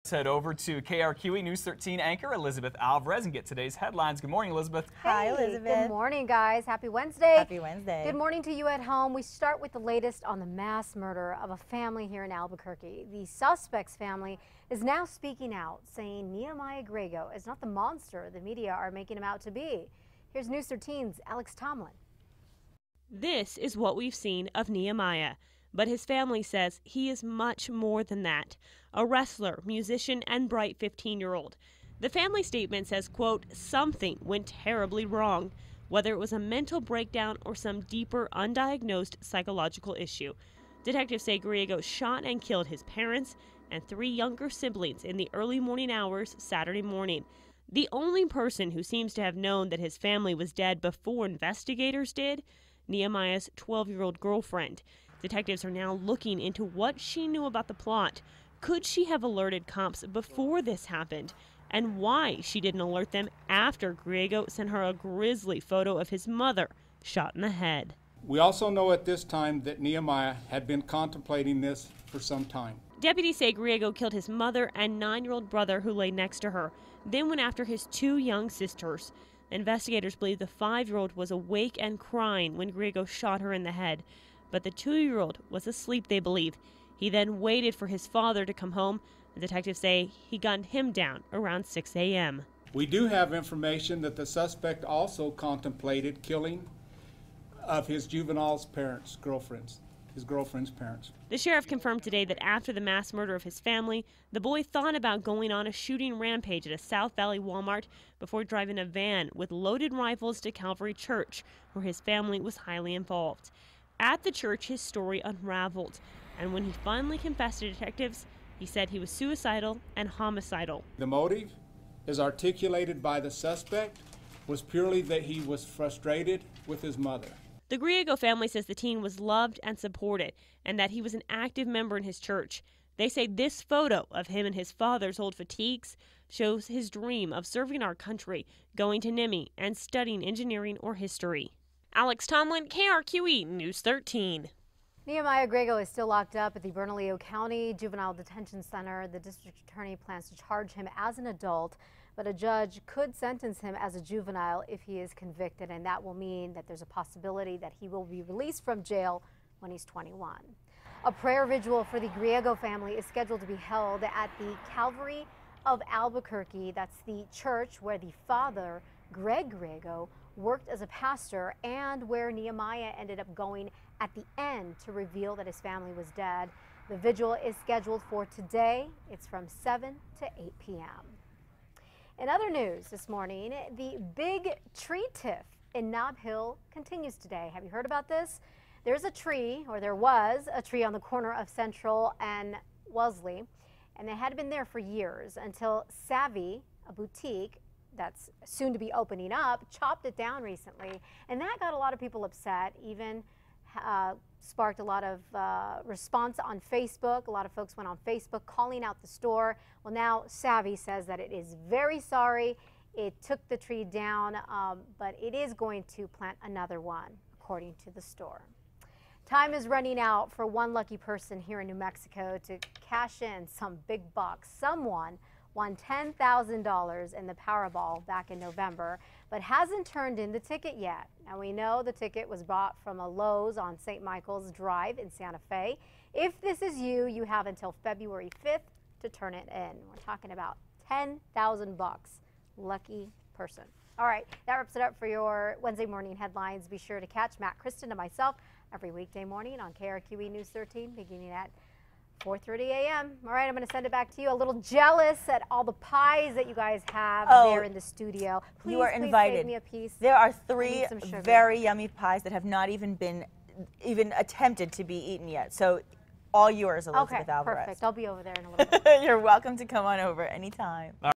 Let's head over to KRQE News 13 anchor Elizabeth Alvarez and get today's headlines. Good morning, Elizabeth. Hi, Elizabeth. Good morning, guys. Happy Wednesday. Happy Wednesday. Good morning to you at home. We start with the latest on the mass murder of a family here in Albuquerque. The suspect's family is now speaking out, saying Nehemiah Griego is not the monster the media are making him out to be. Here's News 13's Alex Tomlin. This is what we've seen of Nehemiah, but his family says he is much more than that. A wrestler, musician, and bright 15-year-old. The family statement says, quote, something went terribly wrong, whether it was a mental breakdown or some deeper undiagnosed psychological issue. Detectives say Griego shot and killed his parents and 3 younger siblings in the early morning hours Saturday morning. The only person who seems to have known that his family was dead before investigators did, Nehemiah's 12-year-old girlfriend. Detectives are now looking into what she knew about the plot. Could she have alerted cops before this happened? And why she didn't alert them after Griego sent her a grisly photo of his mother shot in the head. We also know at this time that Nehemiah had been contemplating this for some time. Deputies say Griego killed his mother and 9-year-old brother who lay next to her, then went after his 2 young sisters. Investigators believe the 5-year-old was awake and crying when Griego shot her in the head, but the 2-year-old was asleep, they believe. He then waited for his father to come home, and detectives say he gunned him down around 6 a.m. We do have information that the suspect also contemplated killing of his juvenile's parents, his girlfriend's parents. The sheriff confirmed today that after the mass murder of his family, the boy thought about going on a shooting rampage at a South Valley Walmart before driving a van with loaded rifles to Calvary Church, where his family was highly involved. At the church, his story unraveled, and when he finally confessed to detectives, he said he was suicidal and homicidal. The motive, as articulated by the suspect, was purely that he was frustrated with his mother. The Griego family says the teen was loved and supported, and that he was an active member in his church. They say this photo of him and his father's old fatigues shows his dream of serving our country, going to NIMI, and studying engineering or history. Alex Tomlin, KRQE News 13. Nehemiah Griego is still locked up at the Bernalillo County Juvenile Detention Center. The district attorney plans to charge him as an adult, but a judge could sentence him as a juvenile if he is convicted, and that will mean that there's a possibility that he will be released from jail when he's 21. A prayer vigil for the Griego family is scheduled to be held at the Calvary of Albuquerque. That's the church where the father, Greg Griego, worked as a pastor and where Nehemiah ended up going at the end to reveal that his family was dead. The vigil is scheduled for today. It's from 7 to 8 p.m. In other news this morning, the big tree tiff in Nob Hill continues today. Have you heard about this? There's a tree, or there was a tree on the corner of Central and Wellesley, and it had been there for years until Savvy, a boutique that's soon to be opening up, chopped it down recently, and that got a lot of people upset, even sparked a lot of response on Facebook. A lot of folks went on Facebook calling out the store. Well, now Savvy says that it is very sorry. It took the tree down, but it is going to plant another one, according to the store. Time is running out for one lucky person here in New Mexico to cash in some big bucks. Someone won $10,000 in the Powerball back in November, but hasn't turned in the ticket yet. Now we know the ticket was bought from a Lowe's on St. Michael's Drive in Santa Fe. If this is you, you have until February 5th to turn it in. We're talking about 10,000 bucks. Lucky person. All right, that wraps it up for your Wednesday morning headlines. Be sure to catch Matt, Kristen, and myself every weekday morning on KRQE News 13 beginning at 4:30 a.m. All right, I'm going to send it back to you. A little jealous at all the pies that you guys have there in the studio. Please, you are invited. Save me a piece. There are 3 very yummy pies that have not even been attempted to be eaten yet. So all yours, Elizabeth Alvarez. Okay, perfect. I'll be over there in a little bit. You're welcome to come on over anytime.